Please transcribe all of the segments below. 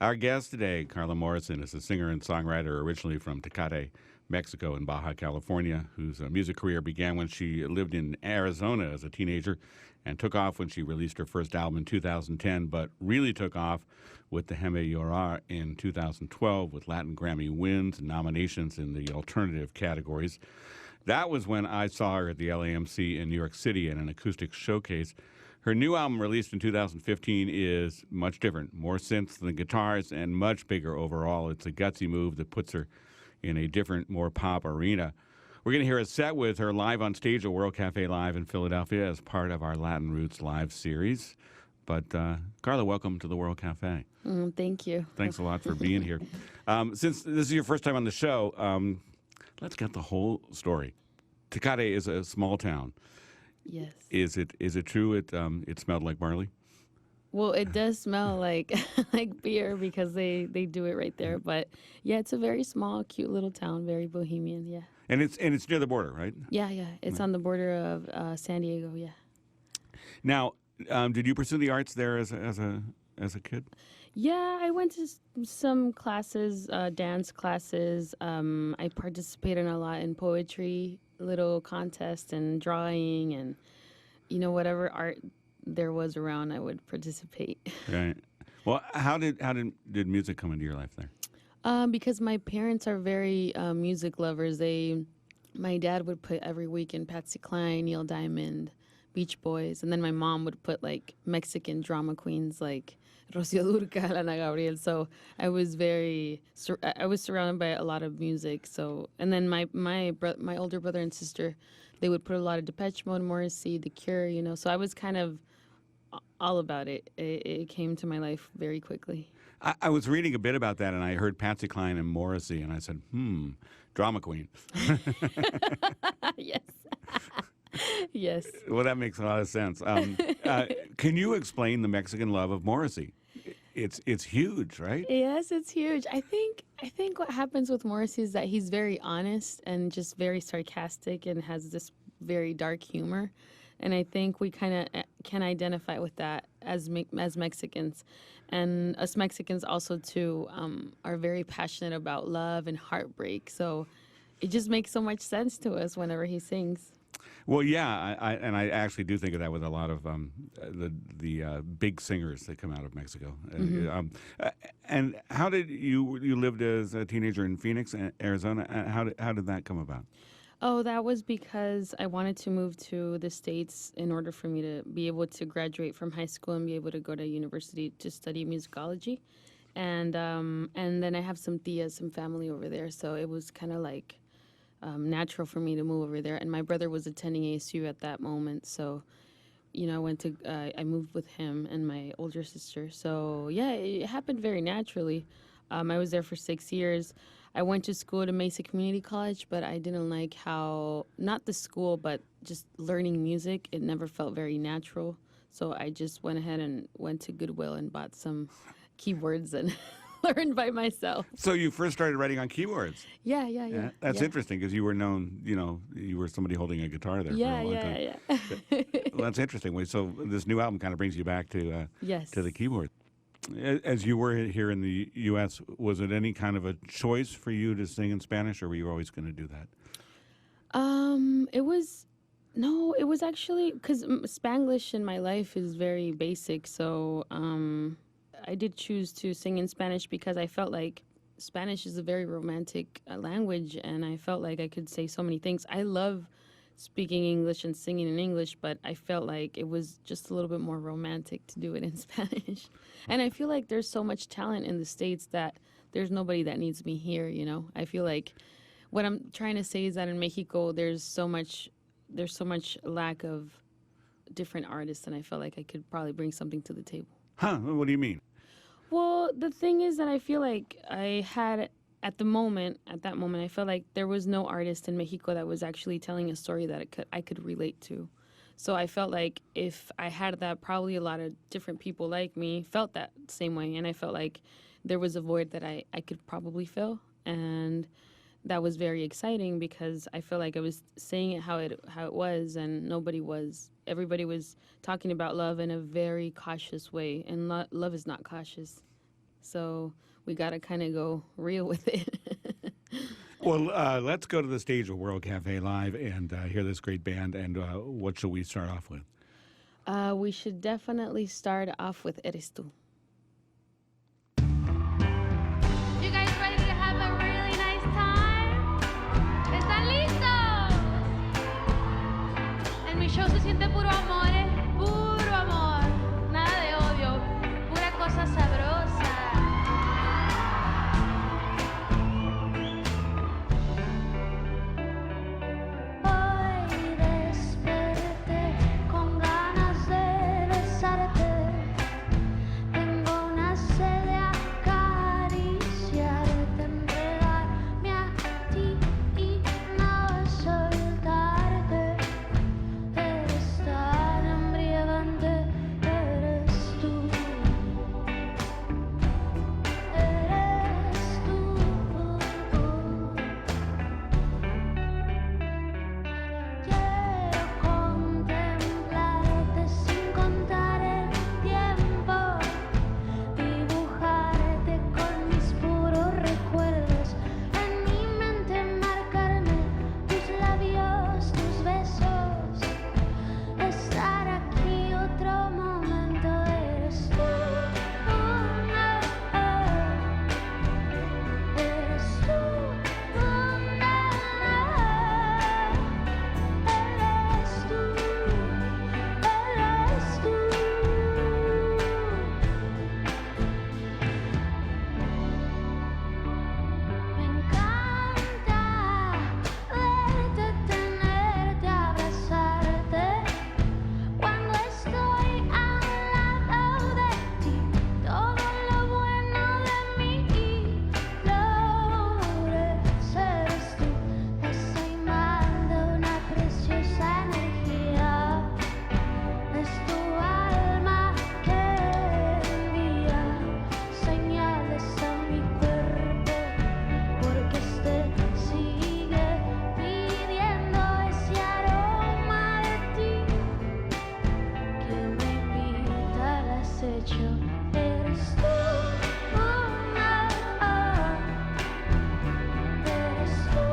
Our guest today, Carla Morrison, is a singer and songwriter originally from Tecate, Mexico, and Baja California, whose music career began when she lived in Arizona as a teenager and took off when she released her first album in 2010, but really took off with Déjenme Llorar in 2012 with Latin Grammy wins and nominations in the alternative categories. That was when I saw her at the LAMC in New York City at an acoustic showcase. Her new album, released in 2015, is much different, more synths than guitars, and much bigger overall. It's a gutsy move that puts her in a different, more pop arena. We're going to hear a set with her live on stage at World Cafe Live in Philadelphia as part of our Latin Roots Live series. But Carla, welcome to the World Cafe. Thank you. Thanks a lot for being here. Since this is your first time on the show, let's get the whole story. Tecate is a small town. Yes. Is it true it smelled like barley? Well, it does smell like like beer because they do it right there. But yeah, it's a very small, cute little town, very bohemian. Yeah. And it's near the border, right? Yeah. It's on the border of San Diego. Yeah. Now, did you pursue the arts there as a kid? Yeah, I went to some classes, dance classes. I participated a lot in poetry, little contests, and drawing, and whatever art there was around, I would participate. Right. Well, how did music come into your life there? Because my parents are very music lovers. My dad would put every weekend Patsy Cline, Neil Diamond, Beach Boys, and then my mom would put like Mexican drama queens like Rocío Dúrcal, Ana Gabriel. So I was surrounded by a lot of music. So, and then my older brother and sister, they would put a lot of Depeche Mode, Morrissey, The Cure. So I was kind of all about it. It came to my life very quickly. I was reading a bit about that, and I heard Patsy Cline and Morrissey, and I said, drama queen. Yes. Yes. Well, that makes a lot of sense. Can you explain the Mexican love of Morrissey? It's huge, right? Yes, it's huge. I think what happens with Morrissey is that he's very honest and just very sarcastic and has this very dark humor. And I think we kind of can identify with that as Mexicans. And us Mexicans also, too, are very passionate about love and heartbreak. So it just makes so much sense to us whenever he sings. Well, yeah, I actually do think of that with a lot of the big singers that come out of Mexico. Mm-hmm. And how did you lived as a teenager in Phoenix, Arizona? How did that come about? Oh, that was because I wanted to move to the States in order for me to be able to graduate from high school and be able to go to university to study musicology. And then I have some tias, some family over there, so it was kind of like natural for me to move over there. And my brother was attending ASU at that moment, so I moved with him and my older sister. So yeah, it happened very naturally. I was there for 6 years. I went to school at Mesa Community College, but I didn't like how, not the school, but just learning music. It never felt very natural. So I just went ahead and went to Goodwill and bought some keyboards and learned by myself. So you first started writing on keyboards. Yeah. That's interesting because you were known, you were somebody holding a guitar there for a long time. Yeah. Well, that's interesting. So this new album kind of brings you back to Yes. to the keyboard. As you were here in the U.S., was it any kind of a choice for you to sing in Spanish, or were you always going to do that? It was actually because Spanglish in my life is very basic. So I did choose to sing in Spanish because I felt like Spanish is a very romantic language, and I felt like I could say so many things. I love speaking English and singing in English, but I felt like it was just a little bit more romantic to do it in Spanish. And I feel like there's so much talent in the States that there's nobody that needs me here, I feel like what I'm trying to say is that in Mexico there's so much lack of different artists, and I felt like I could probably bring something to the table. Huh? What do you mean? Well, the thing is that I feel like I had at that moment, I felt like there was no artist in Mexico that was actually telling a story that I could relate to. So I felt like if I had that, probably a lot of different people like me felt that same way. And I felt like there was a void that I could probably fill. And that was very exciting because I felt like I was saying it how it was, and nobody was. Everybody was talking about love in a very cautious way, and love is not cautious. So we got to kind of go real with it. Well, let's go to the stage of World Cafe Live and hear this great band. And what should we start off with? We should definitely start off with Eres Tú. You guys ready to have a really nice time? ¿Están listos? En mi show se siente puro amor, puro amor. Nada de odio, pura cosa sabrosa. Hoy desperté con ganas de besarte. Tengo una sed de acariciarte, enredarme a ti y no soltarte. Eres tan embriagante, eres tú. Eres tú. Quiero contemplarte sin contar el tiempo, dibujarte con mis puros recuerdos, en mi mente marcarme tus labios, tus besos, estar aquí otro momento. Eres tú, eres tú, eres tú, eres tú. Me encanta verte, tenerte, abrazarte. Cuando estoy al lado de ti, todo lo bueno de mí florece. Eres tú, ese imán de una preciosa energía. Es tu alma que envía señales a mi cuerpo, porque este sigue pidiendo ese aroma de ti que me invita al acecho. Eres tú, eres tú,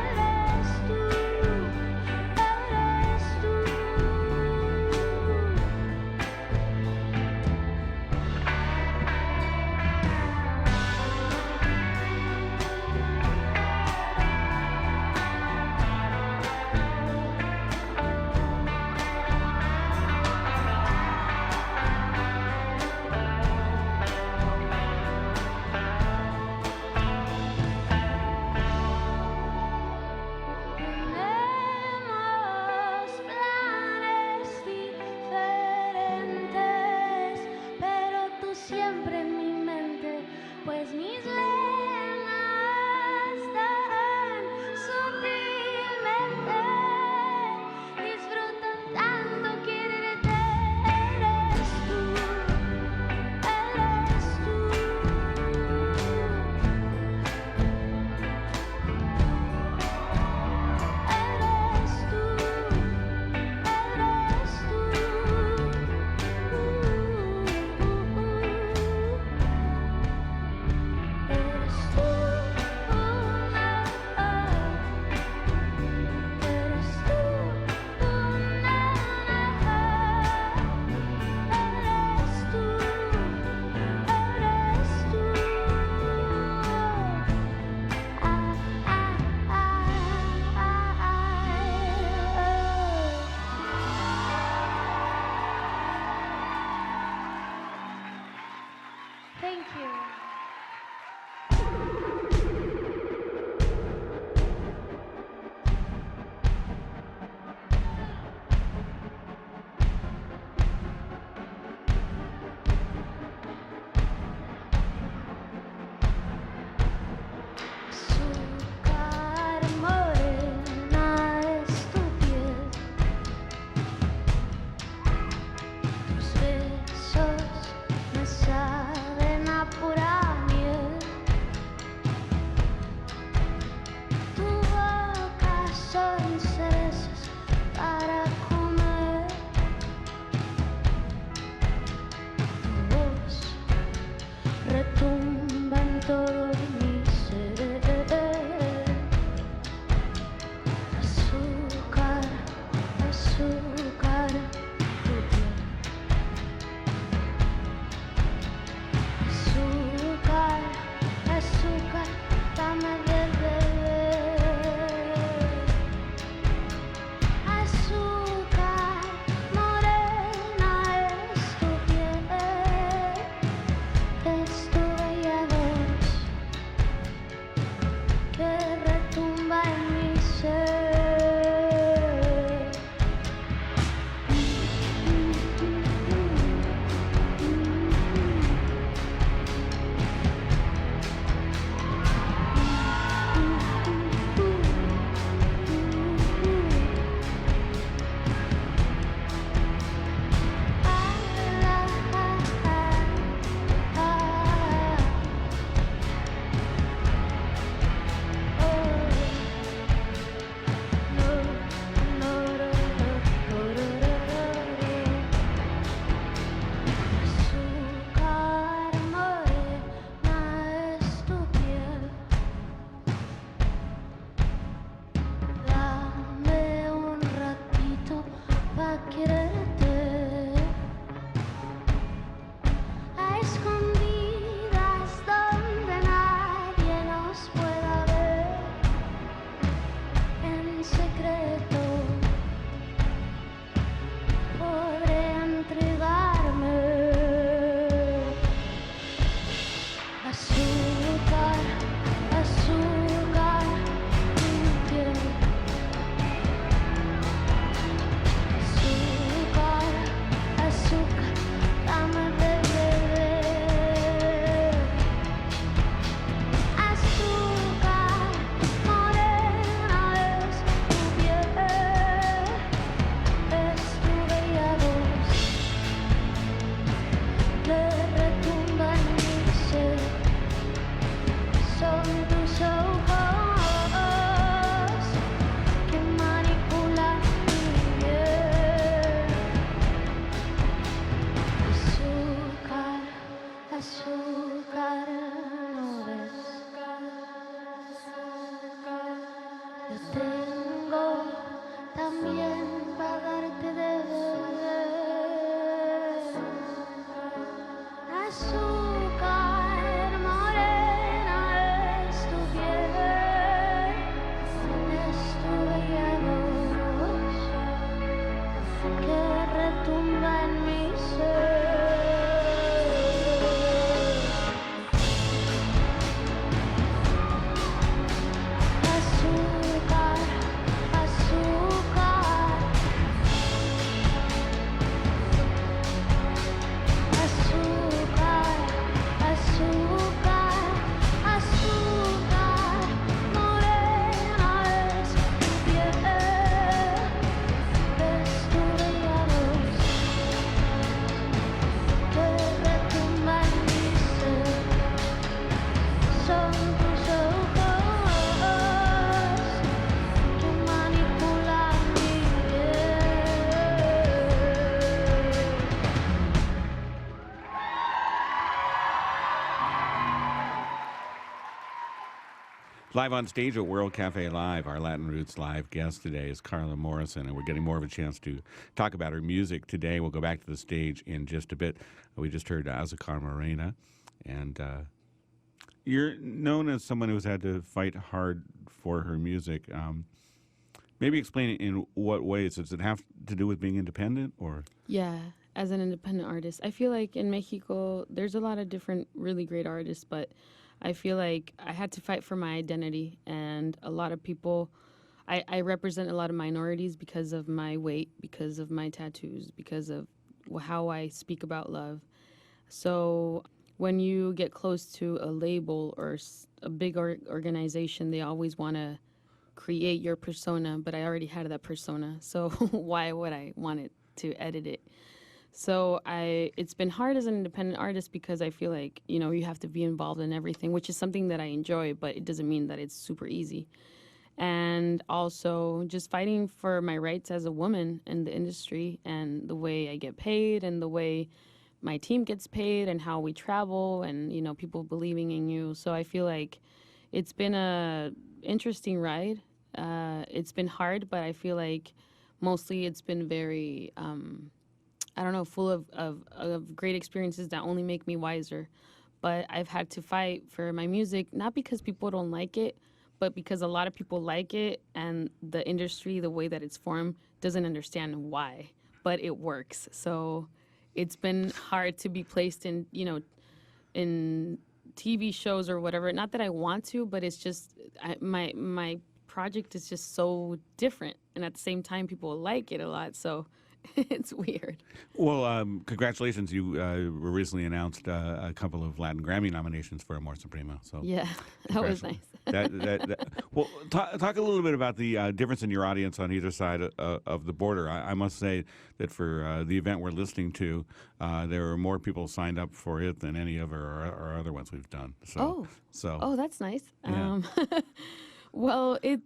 eres tú, eres tú. Tenemos planes diferentes, pero tú siempre en mi mente, pues mis venas tan sutilmente disfrutan tanto quererte. Eres tú, eres tú. Eres tú, eres tú. Eres tú, eres tú, eres tú, eres tú. Thank you. Azúcar morena es tu piel, tus besos me saben a pura retumba en todo mi ser. Azúcar, azúcar, tu piel. Azúcar, azúcar, dame de beber. Azúcar, morena es tu piel, es tu bella voz que retumba en mi ser. Azúcar morena es tu piel, dame un ratito pa' quererte, a escondidas donde nadie nos pueda ver, en secreto podré entregarme. Azúcar, azúcar, tu piel. Azúcar, azúcar, dame de beber. Azúcar, morena es tu piel, es tu bella voz que retumba en mi ser. Son tus ojos que manipulan mi piel. Azúcar, azúcar, ¿no ves? Yo tengo también para darte de beber. Azúcar, morena es tu piel, es tu bella voz que retumba en mi ser. Azúcar, azúcar, azúcar, azúcar, azúcar, morena es tu piel, es tu bella voz que retumba en mi ser. Son tus ojos que manipulan mi piel. Live on stage at World Cafe Live, our Latin Roots live guest today is Carla Morrison, and we're getting more of a chance to talk about her music today. We'll go back to the stage in just a bit. We just heard Azúcar Morena, and you're known as someone who's had to fight hard for her music. Maybe explain it in what ways. Does it have to do with being independent, or? Yeah, as an independent artist, I feel like in Mexico, there's a lot of different really great artists, but I feel like I had to fight for my identity, and a lot of people, I represent a lot of minorities because of my weight, because of my tattoos, because of how I speak about love. So when you get close to a label or a big organization, they always want to create your persona, but I already had that persona, so why would I want it to edit it? So it's been hard as an independent artist because I feel like, you have to be involved in everything, which is something that I enjoy, but it doesn't mean that it's super easy. And also just fighting for my rights as a woman in the industry and the way I get paid and the way my team gets paid and how we travel and, you know, people believing in you. So I feel like it's been a interesting ride. It's been hard, but I feel like mostly it's been very, I don't know, full of great experiences that only make me wiser. But I've had to fight for my music, not because people don't like it, but because a lot of people like it and the industry, the way that it's formed, doesn't understand why, but it works. So it's been hard to be placed in, you know, in TV shows or whatever. Not that I want to, but it's just my project is just so different, and at the same time, people like it a lot. So it's weird. Well, congratulations! You were recently announced a couple of Latin Grammy nominations for Amor Supremo. So Yeah, that was nice. Well, talk a little bit about the difference in your audience on either side of the border. I must say that for the event we're listening to, there were more people signed up for it than any of our other ones we've done. So, Oh, that's nice. Yeah. Well, it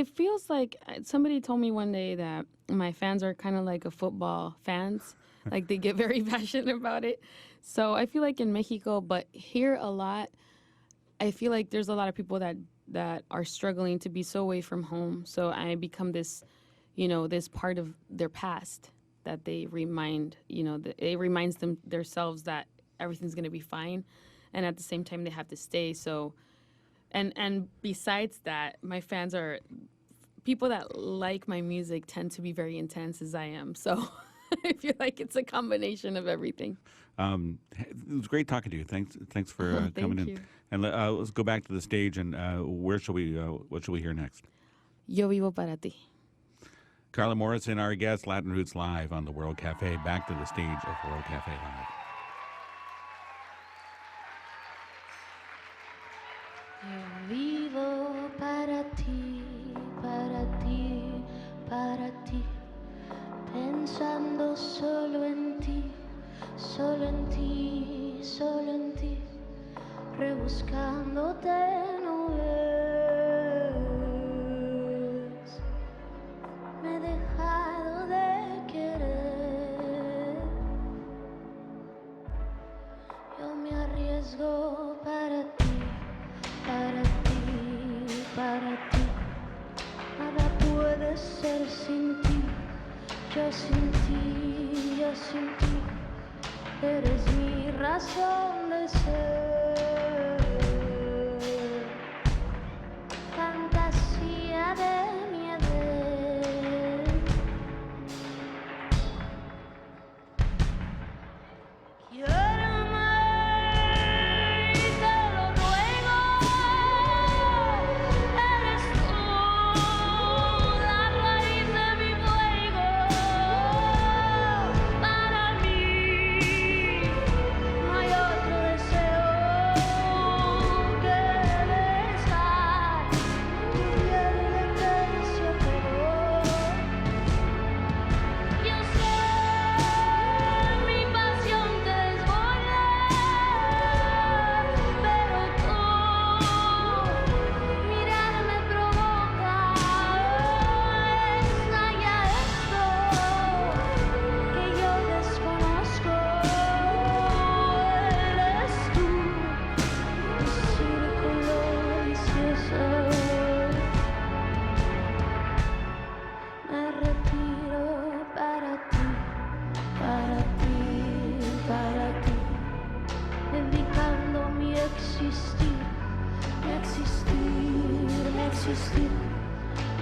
feels like somebody told me one day that my fans are kind of like a football fans. Like they get very passionate about it. So I feel like in Mexico, but here a lot, I feel like there's a lot of people that are struggling to be so away from home. So I become this, you know, this part of their past that they remind, you know, it reminds them themselves that everything's going to be fine. And at the same time, they have to stay. So, and besides that, my fans are people that like my music tend to be very intense as I am. So I feel like it's a combination of everything. it was great talking to you. Thanks for Thank coming in. you. And let's go back to the stage. And what shall we hear next? Yo vivo para ti. Carla Morrison, our guest, Latin Roots Live on the World Cafe. Back to the stage of World Cafe Live. Yo vivo para ti, para ti, para ti, pensando solo en ti, solo en ti, solo en ti, rebuscándote no ves, me he dejado de querer, yo me arriesgo para ti. Para ti, para ti, nada puede ser sin ti, yo sin ti, yo sin ti, eres mi razón de ser, fantasía de mi haber,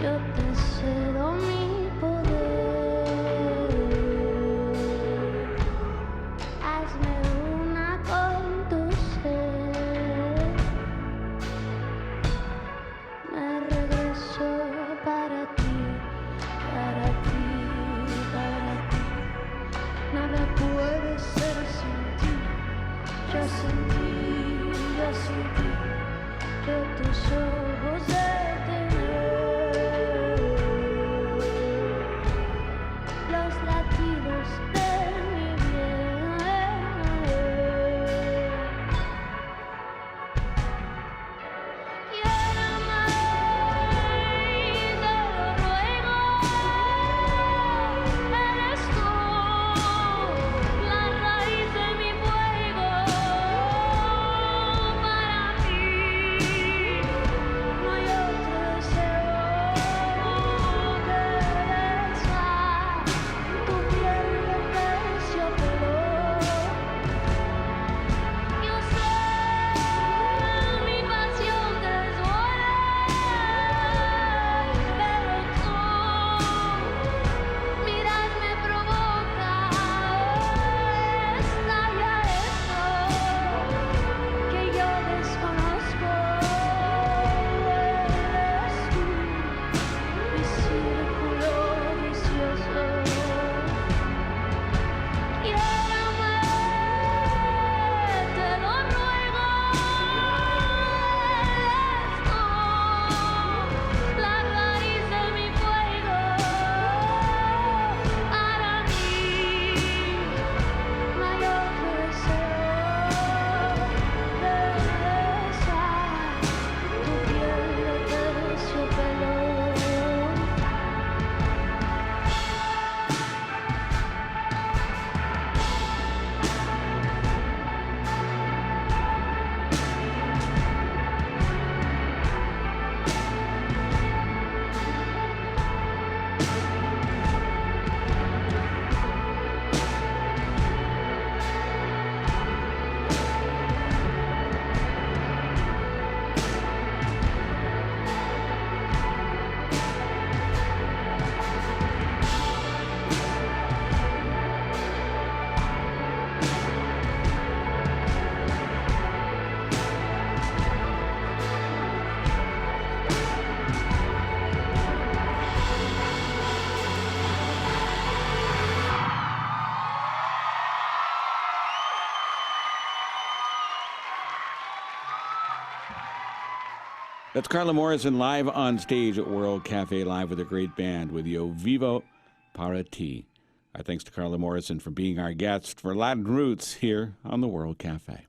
yo te cedo mi poder, hazme una con tu ser, me regreso para ti, para ti, para ti, nada puede ser sin ti, yo sin ti, yo sin ti, que tus ojos de That's Carla Morrison live on stage at World Cafe Live with a great band with Yo Vivo Para Ti. Our thanks to Carla Morrison for being our guest for Latin Roots here on the World Cafe.